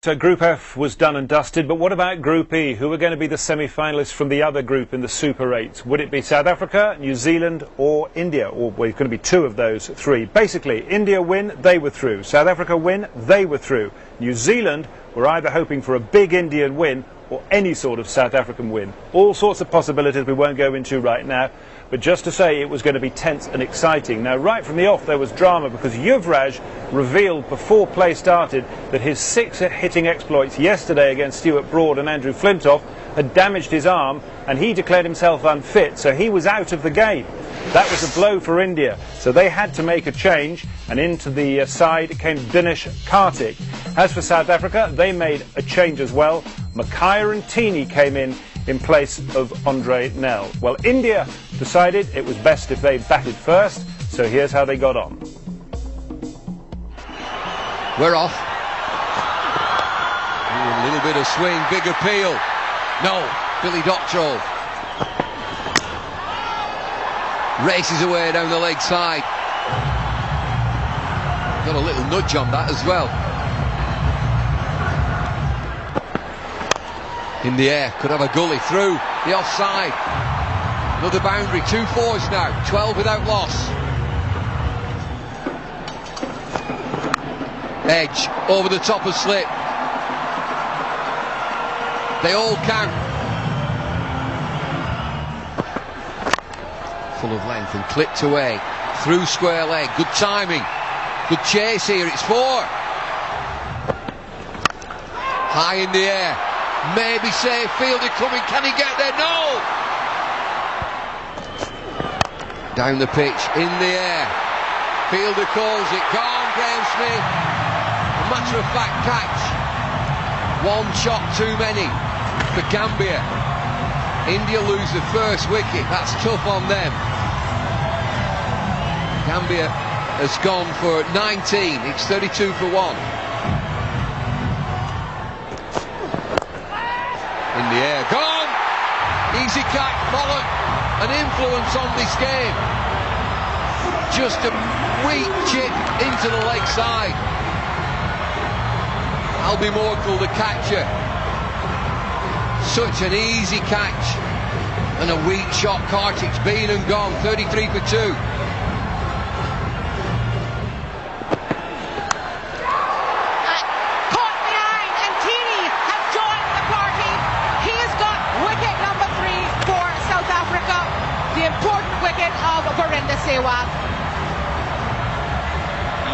So Group F was done and dusted, but what about Group E? Who are going to be the semi-finalists from the other group in the Super 8? Would it be South Africa, New Zealand or India? Or well, it's going to be two of those three. Basically, India win, they were through. South Africa win, they were through. New Zealand were either hoping for a big Indian win or any sort of South African win. All sorts of possibilities we won't go into right now, but just to say it was going to be tense and exciting. Now, right from the off there was drama because Yuvraj revealed before play started that his six hitting exploits yesterday against Stuart Broad and Andrew Flintoff had damaged his arm and he declared himself unfit, so he was out of the game. That was a blow for India, so they had to make a change, and into the side came Dinesh Karthik. As for South Africa, they made a change as well. Mackay and Teeny came in place of Andre Nell. Well, India decided it was best if they batted first, so here's how they got on. We're off. Ooh, a little bit of swing, big appeal. No, Billy Doctorow races away down the leg side. Got a little nudge on that as well. In the air, could have a gully through the offside. Another boundary, 2 fours now, 12 without loss. Edge over the top of slip. They all count. Full of length and clipped away through square leg. Good timing, good chase here. It's 4. High in the air, maybe safe. Fielder coming, can he get there? No. Down the pitch, in the air. Fielder calls it. Gone, Graham Smith. A matter of fact catch. One shot too many for Gambia. India lose the first wicket. That's tough on them. Gambia has gone for 19. It's 32 for 1. In the air, gone! Easy catch, Pollock. An influence on this game. Just a weak chip into the leg side. Albie Morkel, the catcher. Such an easy catch. And a weak shot. Karthik's been and gone. 33 for 2.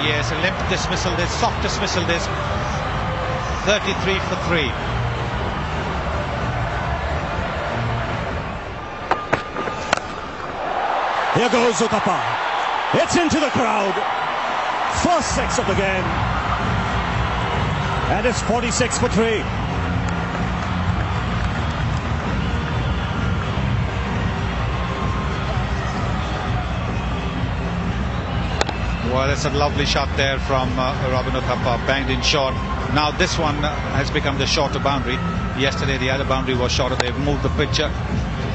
Yes, a limp dismissal this, soft dismissal this. 33 for 3. Here goes Uthappa. It's into the crowd. First 6 of the game. And it's 46 for 3. Well, it's a lovely shot there from Robin Uthappa, banged in short. Now this one has become the shorter boundary. Yesterday the other boundary was shorter. They've moved the pitcher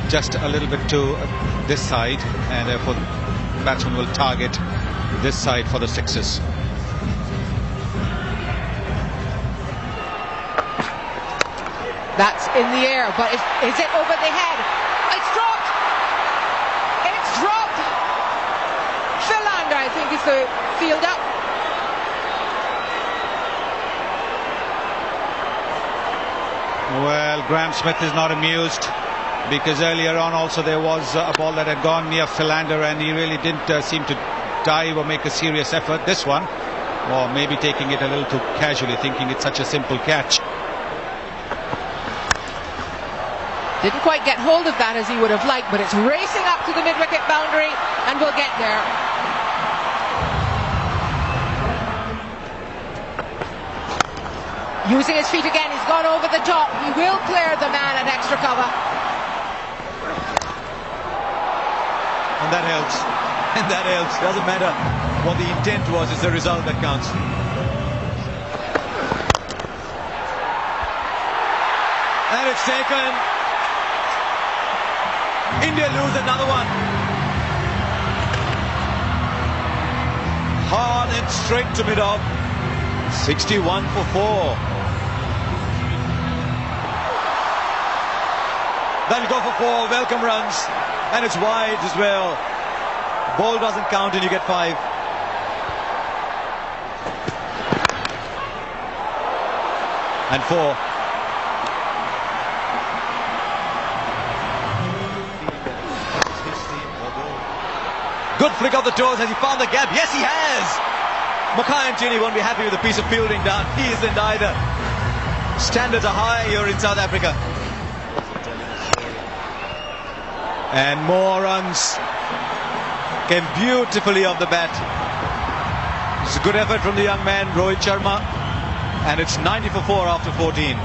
just a little bit to this side, and therefore the batsman will target this side for the sixes. That's in the air, but is it over the head? It's dropped! It's dropped! Philander, I think, is the field up. Well, Graham Smith is not amused, because earlier on also there was a ball that had gone near Philander and he really didn't seem to dive or make a serious effort. This one, or maybe taking it a little too casually, thinking it's such a simple catch. Didn't quite get hold of that as he would have liked, but it's racing up to the mid-wicket boundary and will get there. Using his feet again, he's gone over the top. He will clear the man at extra cover. And that helps. And that helps. Doesn't matter what the intent was, it's the result that counts. And it's taken. India lose another one. Hard and straight to mid-off. 61 for 4. That'll go for 4, welcome runs, and it's wide as well. Ball doesn't count and you get 5. And 4. Good flick of the toes. Has he found the gap? Yes, he has. Mackay and Chinny won't be happy with a piece of fielding down. He isn't either. Standards are high here in South Africa. And more runs. Came beautifully off the bat. It's a good effort from the young man, Rohit Sharma. And it's 90 for 4 after 14.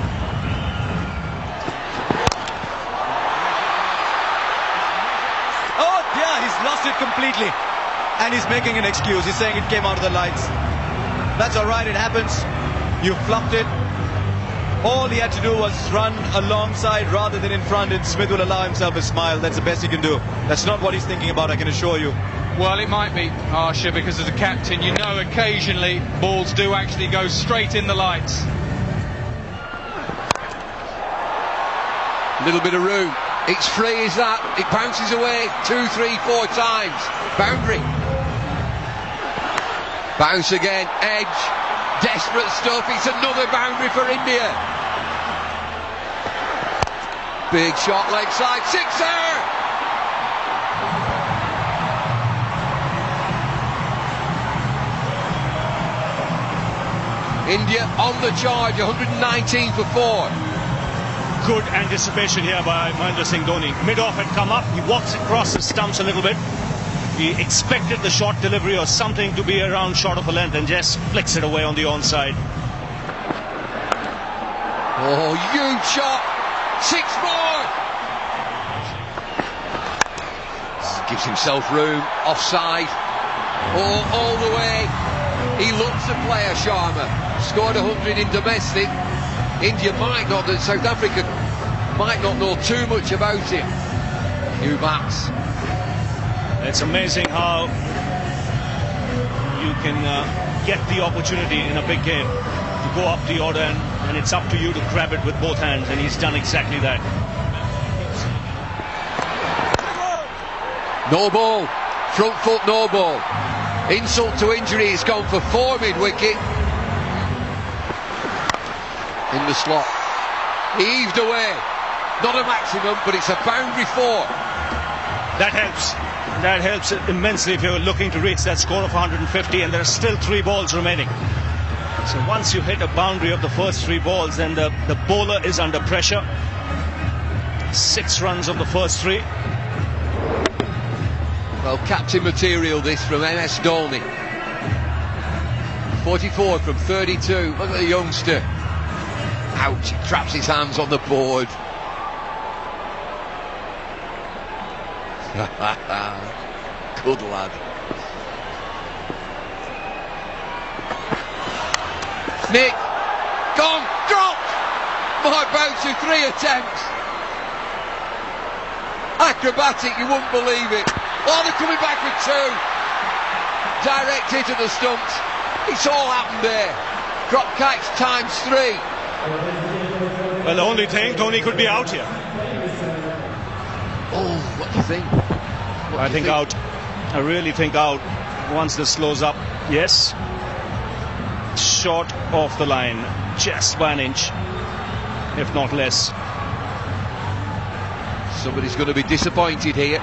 Oh, yeah, he's lost it completely. And he's making an excuse. He's saying it came out of the lights. That's all right, it happens. You fluffed it. All he had to do was run alongside rather than in front, and Smith will allow himself a smile. That's the best he can do. That's not what he's thinking about, I can assure you. Well, it might be harsher because as a captain, you know occasionally balls do actually go straight in the lights. Little bit of room. It's free as that. It bounces away 2, 3, 4 times. Boundary. Bounce again. Edge. Desperate stuff. It's another boundary for India. Big shot leg side. Sixer! India on the charge. 119 for 4. Good anticipation here by Mahendra Singh Dhoni. Mid-off had come up, he walks across the stumps a little bit. He expected the short delivery or something to be around short of a length and just flicks it away on the onside. Oh, huge shot. 6 more. Gives himself room. Offside. All the way. He loves the player, Sharma. Scored 100 in domestic. India might not, South Africa might not know too much about him. Hugh Bats. It's amazing how you can get the opportunity in a big game to go up the order, and it's up to you to grab it with both hands, and he's done exactly that. No ball. Front foot, no ball. Insult to injury, it's gone for 4 mid-wicket. In the slot. Heaved away. Not a maximum, but it's a boundary 4. That helps. That helps immensely if you're looking to reach that score of 150, and there are still 3 balls remaining. So once you hit a boundary of the first 3 balls, then the bowler is under pressure. 6 runs of the first 3. Well, captain material this from MS Dhoni. 44 from 32. Look at the youngster. Ouch, he traps his hands on the board. Good lad. Nick. Gone. Dropped. My bouncer, 3 attempts. Acrobatic, you wouldn't believe it. Oh, they're coming back with 2. Direct hit at the stumps. It's all happened there. Drop catch times 3. Well, the only thing, Dhoni could be out here. Oh, what do you think? I think out. I really think out once this slows up. Yes. Short off the line. Just by an inch. If not less. Somebody's going to be disappointed here.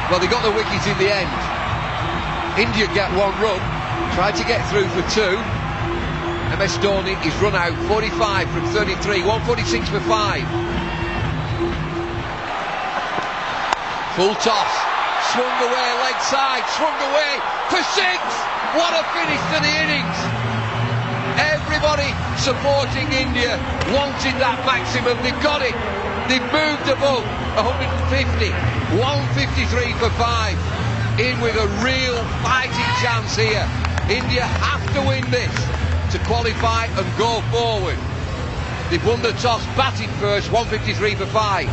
Well, they got the wicket in the end. India get 1 run. Tried to get through for 2. MS Dhoni is run out 45 from 33, 146 for 5. Full toss, swung away, leg side, swung away for 6. What a finish to the innings. Everybody supporting India wanted that maximum. They've got it. They've moved above 150, 153 for 5. In with a real fighting chance here. India have to win this to qualify and go forward. They've won the toss, batted first, 153 for 5.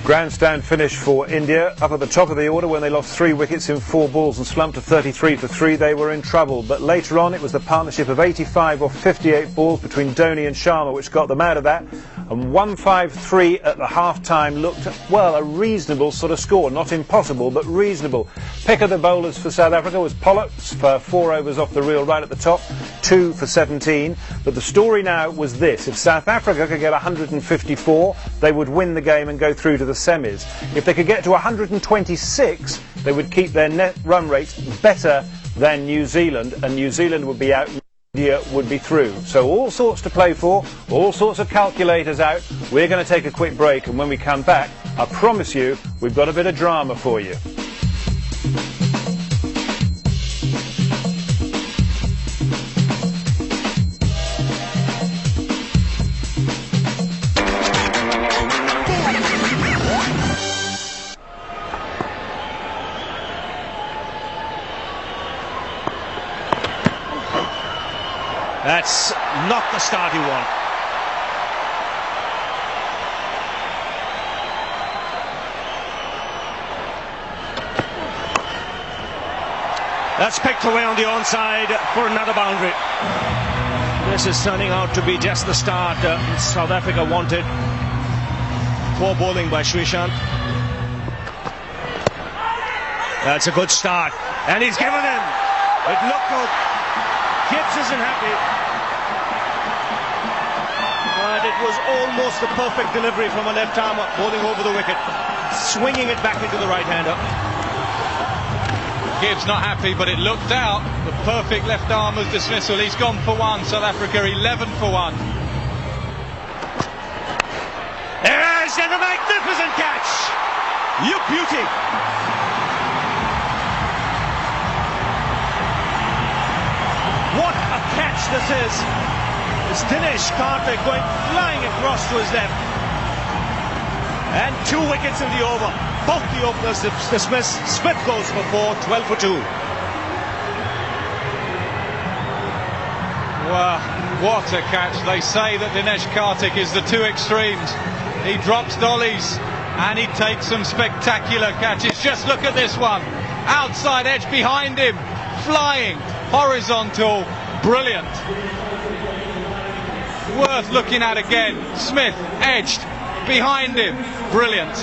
Grandstand finish for India. Up at the top of the order when they lost 3 wickets in 4 balls and slumped to 33 for 3, they were in trouble. But later on it was the partnership of 85 off 58 balls between Dhoni and Sharma which got them out of that. And 153 at the half-time looked, well, a reasonable sort of score. Not impossible, but reasonable. Pick of the bowlers for South Africa was Pollock's for 4 overs off the reel right at the top, 2 for 17. But the story now was this: if South Africa could get 154, they would win the game and go through to the semis. If they could get to 126, they would keep their net run rate better than New Zealand, and New Zealand would be out. India would be through. So all sorts to play for, all sorts of calculators out. We're going to take a quick break, and when we come back, I promise you, we've got a bit of drama for you. That's not the start you want. That's picked away on the onside for another boundary. This is turning out to be just the start South Africa wanted. Poor bowling by Srishant. That's a good start. And he's given him. It looked good. Gibbs isn't happy, but it was almost a perfect delivery from a left-armer bowling over the wicket, swinging it back into the right-hander. Gibbs not happy, but it looked out. The perfect left-armer's dismissal. He's gone for 1. South Africa 11 for 1. There is a magnificent catch! You beauty! What a catch this is! It's Dinesh Karthik going flying across to his left. And 2 wickets in the over. Both the openers dismissed. Smith goes for 4, 12 for 2. Wow, what a catch. They say that Dinesh Karthik is the 2 extremes. He drops dollies and he takes some spectacular catches. Just look at this one. Outside edge behind him. Flying. Horizontal, brilliant. Worth looking at again. Smith edged behind him, brilliant.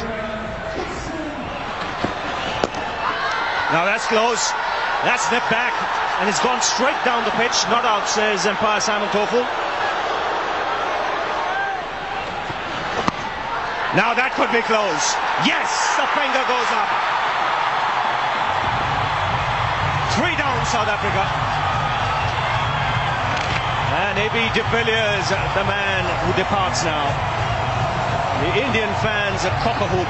Now that's close. That's nipped back, and it's gone straight down the pitch. Not out, says umpire Simon Toffel. Now that could be close. Yes, the finger goes up. 3 down, South Africa. And A.B. de Villiers, the man who departs now. The Indian fans at cock-a-hoop.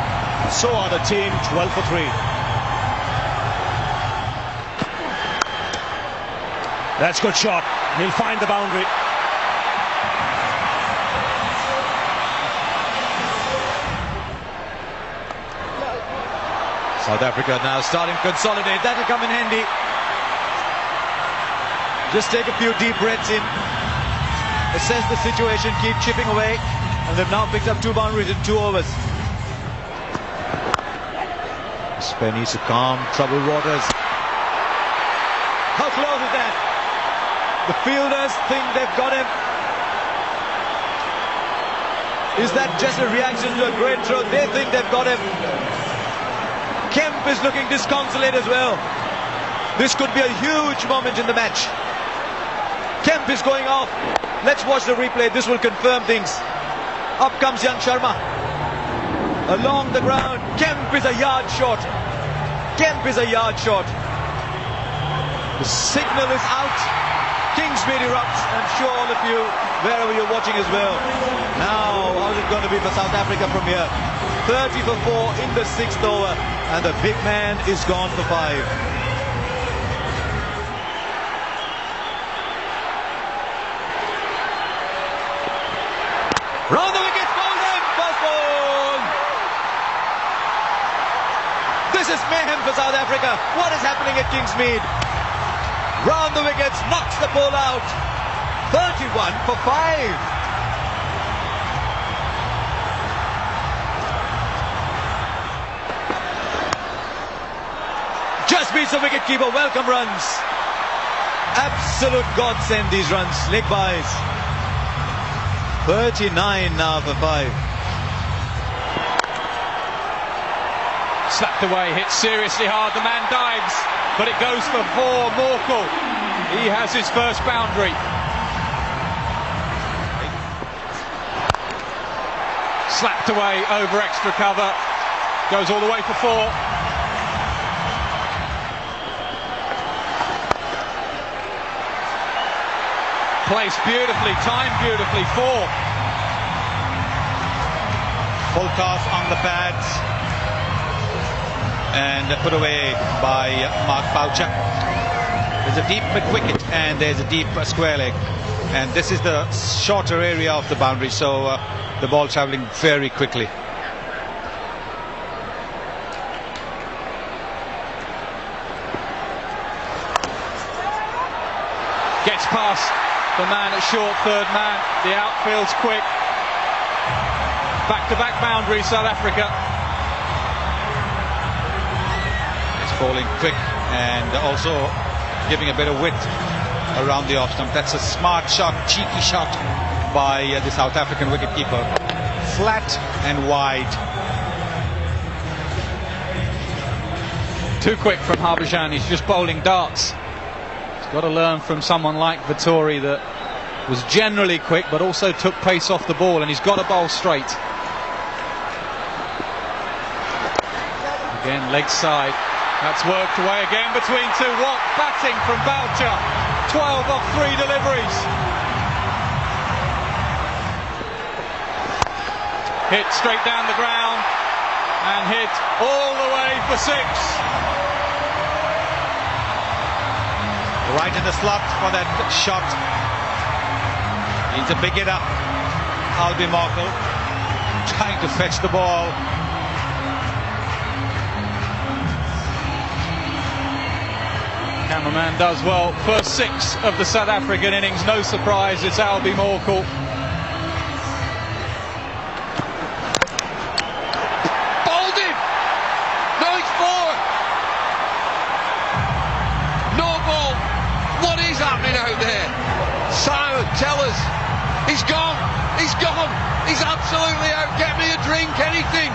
So are the team, 12 for 3. That's a good shot. He'll find the boundary. South Africa now starting to consolidate. That'll come in handy. Just take a few deep breaths in, assess the situation, keep chipping away, and they've now picked up 2 boundaries in 2 overs. Spare needs to calm troubled waters. How close is that? The fielders think they've got him. Is that just a reaction to a great throw? They think they've got him. Kemp is looking disconsolate as well. This could be a huge moment in the match. Kemp is going off. Let's watch the replay. This will confirm things. Up comes young Sharma. Along the ground. Kemp is a yard short. Kemp is a yard short. The signal is out. Kingsmead erupts. I'm sure all of you, wherever you're watching as well. Now, how's it going to be for South Africa from here? 30 for 4 in the 6th over. And the big man is gone for 5. Round the wicket, bowled in, ball. This is mayhem for South Africa. What is happening at Kingsmead? Round the wickets, knocks the ball out. 31 for 5. piece of wicketkeeper, welcome runs. Absolute godsend, these runs, leg byes. 39 now for 5. Slapped away, hit seriously hard, the man dives, but it goes for 4. Morkel, he has his first boundary. Slapped away over extra cover, goes all the way for 4. Placed beautifully, timed beautifully, 4. Full toss on the pads and put away by Mark Boucher. There's a deep mid-wicket and there's a deep square leg, and this is the shorter area of the boundary, so the ball travelling very quickly. Gets past the man at short, third man. The outfield's quick. Back-to-back boundary, South Africa. It's falling quick and also giving a bit of width around the off stump. That's a smart shot, cheeky shot by the South African wicketkeeper. Flat and wide. Too quick from Harbhajan. He's just bowling darts. He's got to learn from someone like Vittori that was generally quick but also took pace off the ball, and he's got to bowl straight. Again, leg side. That's worked away again between 2. What batting from Boucher. 12 off 3 deliveries. Hit straight down the ground and hit all the way for 6. Right in the slot for that shot. Needs to pick it up. Albie Morkel trying to fetch the ball. Cameraman does well. First 6 of the South African innings. No surprise, it's Albie Morkel. Bowled him! No, it's 4! No ball! What is happening out there? Simon, tell us. He's gone! He's gone! He's absolutely out! Get me a drink, anything!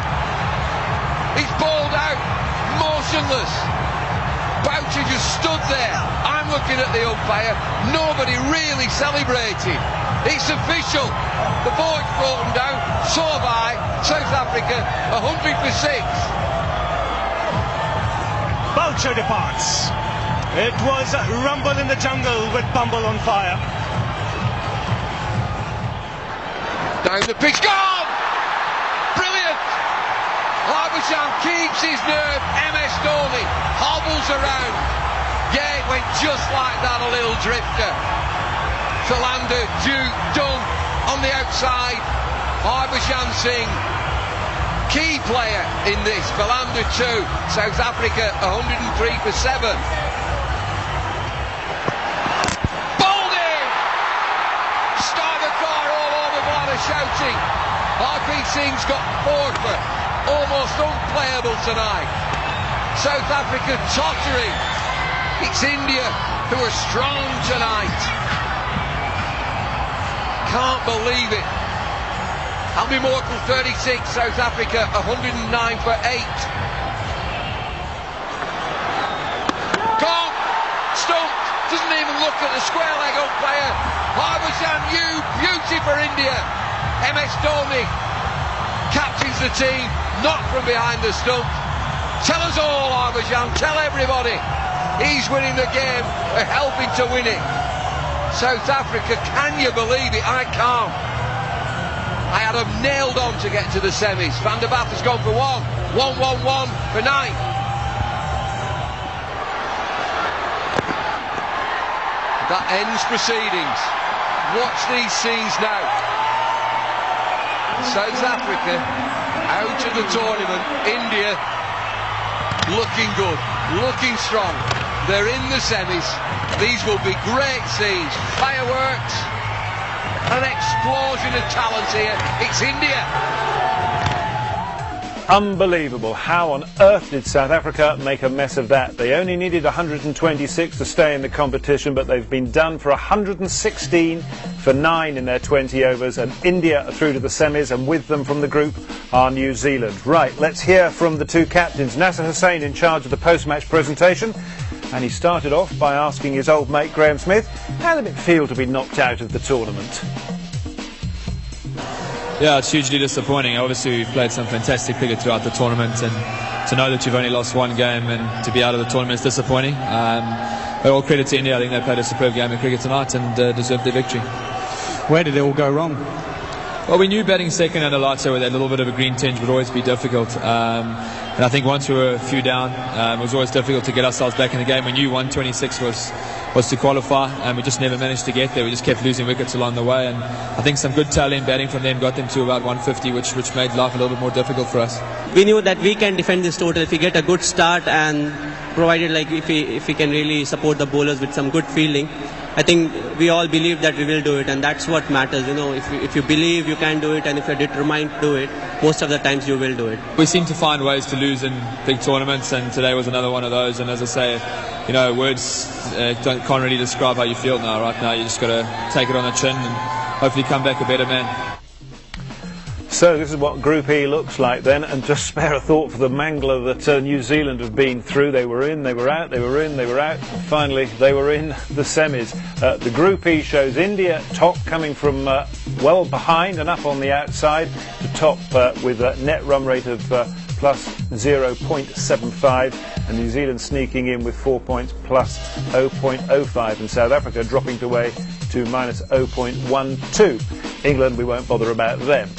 He's bowled out, motionless. Boucher just stood there. I'm looking at the umpire. Nobody really celebrating. It's official. The board's broken down. So have I. South Africa, 100 for 6. Boucher departs. It was a rumble in the jungle with Bumble on fire. Down the pitch, gone! Brilliant! Harbhajan keeps his nerve. MS Dhoni hobbles around. Yeah, it went just like that, a little drifter. Philander, Dunn on the outside. Harbhajan Singh, key player in this. Philander 2, South Africa 103 for 7. Bowled in! Start the car all over, Bladder shouting. Harpreet Singh's got 4 for almost unplayable tonight. South Africa tottering. It's India who are strong tonight. Can't believe it. Albie Morkel 36, South Africa 109 for 8. Gone! Stumped! Doesn't even look at the square leg umpire. Harbhajan, you beauty for India. MS Dhoni captains the team, not from behind the stump. Tell us all, Harbhajan, tell everybody. He's winning the game, they're helping to win it. South Africa, can you believe it? I can't. I had them nailed on to get to the semis. Van der Vaart has gone for 1. 1-1-1 for 9. That ends proceedings. Watch these scenes now. South Africa out of the tournament. India looking good, looking strong. They're in the semis. These will be great scenes. Fireworks, an explosion of talent here. It's India. unbelievable. How on earth did South Africa make a mess of that? They only needed 126 to stay in the competition, but they've been done for 116 for 9 in their 20 overs, and India are through to the semis, and with them from the group are New Zealand. Right, let's hear from the two captains. Nasser Hussain in charge of the post-match presentation, and he started off by asking his old mate Graham Smith, how did it feel to be knocked out of the tournament? Yeah, it's hugely disappointing. Obviously, we've played some fantastic cricket throughout the tournament, and to know that you've only lost one game and to be out of the tournament is disappointing. But all credit to India. I think they played a superb game of cricket tonight and deserved their victory. Where did it all go wrong? Well, we knew batting second under lights with that little bit of a green tinge would always be difficult. And I think once we were a few down, it was always difficult to get ourselves back in the game. We knew 126 was to qualify, and we just never managed to get there. We just kept losing wickets along the way, and I think some good talent batting from them got them to about 150, which made life a little bit more difficult for us. We knew that we can defend this total if we get a good start, and provided if we can really support the bowlers with some good fielding. I think we all believe that we will do it, and that's what matters. You know, if you believe you can do it, and if you're determined to do it, most of the times you will do it. We seem to find ways to lose in big tournaments, and today was another one of those. And as I say, you know, words can't really describe how you feel now. Right now, you just got to take it on the chin and hopefully come back a better man. So this is what Group E looks like then, and just spare a thought for the mangler that New Zealand have been through. They were in, they were out, they were in, they were out, and finally they were in the semis. The Group E shows India top, coming from well behind and up on the outside to top with a net run rate of plus 0.75, and New Zealand sneaking in with 4 points plus 0.05, and South Africa dropping away to minus 0.12. England, we won't bother about them.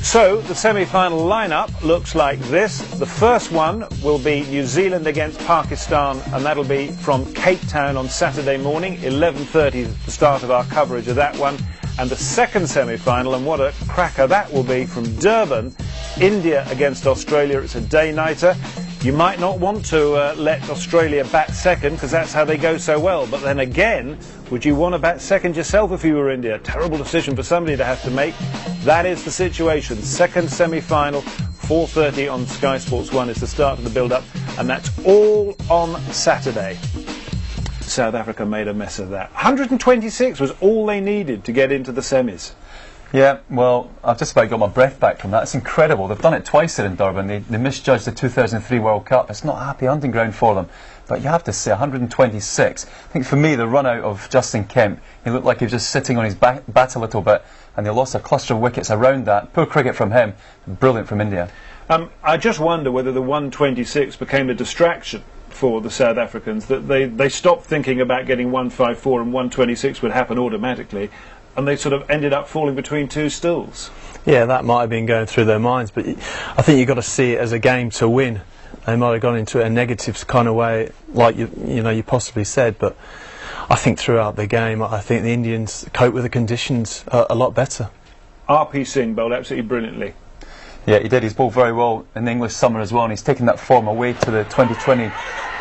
So the semi-final lineup looks like this. The first one will be New Zealand against Pakistan, and that'll be from Cape Town on Saturday morning. 11:30 is the start of our coverage of that one. And the second semi-final, and what a cracker that will be, from Durban, India against Australia. It's a day-nighter. You might not want to let Australia bat second, because that's how they go so well. But then again, would you want to bat second yourself if you were India? Terrible decision for somebody to have to make. That is the situation. Second semi-final, 4:30 on Sky Sports 1 is the start of the build-up, and that's all on Saturday. South Africa made a mess of that. 126 was all they needed to get into the semis. Yeah, well, I've just about got my breath back from that. It's incredible. They've done it twice there in Durban. They misjudged the 2003 World Cup. It's not a happy hunting ground for them. But you have to say, 126. I think for me, the run out of Justin Kemp, he looked like he was just sitting on his bat a little bit, and they lost a cluster of wickets around that. Poor cricket from him. Brilliant from India. I just wonder whether the 126 became a distraction for the South Africans, that they stopped thinking about getting 154 and 126 would happen automatically, and they sort of ended up falling between two stools. Yeah, that might have been going through their minds, but I think you've got to see it as a game to win. They might have gone into it a negative kind of way, like you possibly said, but I think throughout the game, I think the Indians cope with the conditions a lot better. R.P. Singh bowled absolutely brilliantly. Yeah, he did. He's bowled very well in the English summer as well, and he's taken that form away to the 2020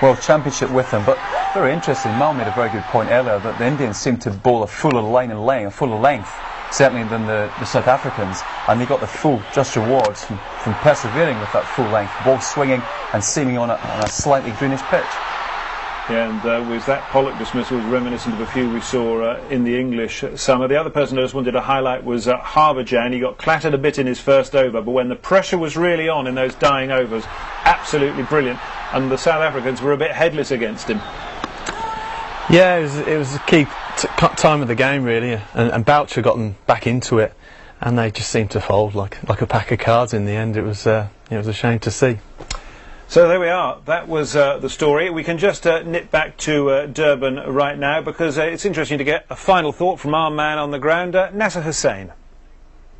World Championship with him. But very interesting, Mal made a very good point earlier that the Indians seem to bowl a fuller line and length, a fuller length, certainly than the South Africans, and they got the full just rewards from persevering with that full length, ball swinging and seaming on a slightly greenish pitch. Yeah, and was that Pollock dismissal was reminiscent of a few we saw in the English summer. The other person I just wanted to highlight was Harbourjan. He got clattered a bit in his first over, but when the pressure was really on in those dying overs, absolutely brilliant. And the South Africans were a bit headless against him. Yeah, it was a key time of the game really, and Boucher got them back into it, and they just seemed to fold like a pack of cards in the end. It was a shame to see. So there we are. That was the story. We can just nip back to Durban right now, because it's interesting to get a final thought from our man on the ground, Nasser Hussain.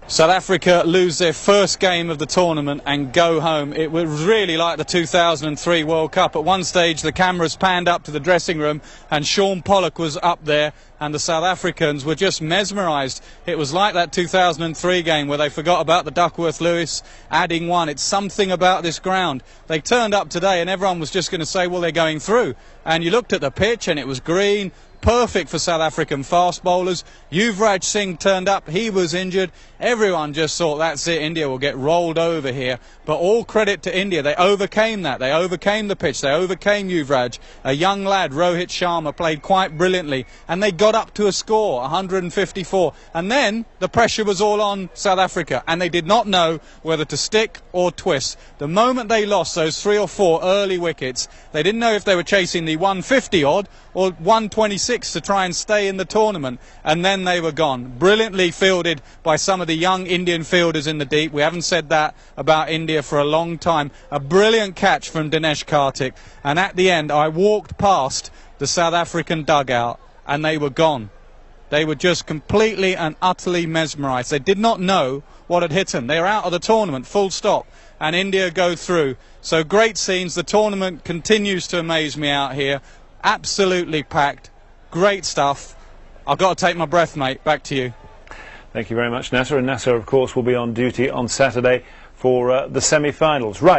South Africa lose their first game of the tournament and go home. It was really like the 2003 World Cup. At one stage the cameras panned up to the dressing room and Sean Pollock was up there, and the South Africans were just mesmerised. It was like that 2003 game where they forgot about the Duckworth-Lewis adding one. It's something about this ground. They turned up today and everyone was just going to say, well, they're going through. And you looked at the pitch and it was green, perfect for South African fast bowlers. Yuvraj Singh turned up, he was injured. Everyone just thought, that's it, India will get rolled over here. But all credit to India, they overcame that. They overcame the pitch, they overcame Yuvraj. A young lad, Rohit Sharma, played quite brilliantly, and they got up to a score, 154. And then the pressure was all on South Africa, and they did not know whether to stick or twist. The moment they lost those 3 or 4 early wickets, they didn't know if they were chasing the 150 odd or 126 to try and stay in the tournament, and then they were gone. Brilliantly fielded by some of the young Indian fielders in the deep. We haven't said that about India for a long time. A brilliant catch from Dinesh Karthik, and at the end I walked past the South African dugout and they were gone. They were just completely and utterly mesmerised. They did not know what had hit them. They were out of the tournament, full stop, and India go through. So great scenes. The tournament continues to amaze me out here. Absolutely packed. Great stuff. I've got to take my breath, mate. Back to you. Thank you very much, Nasser. And Nasser, of course, will be on duty on Saturday for the semi-finals. Right.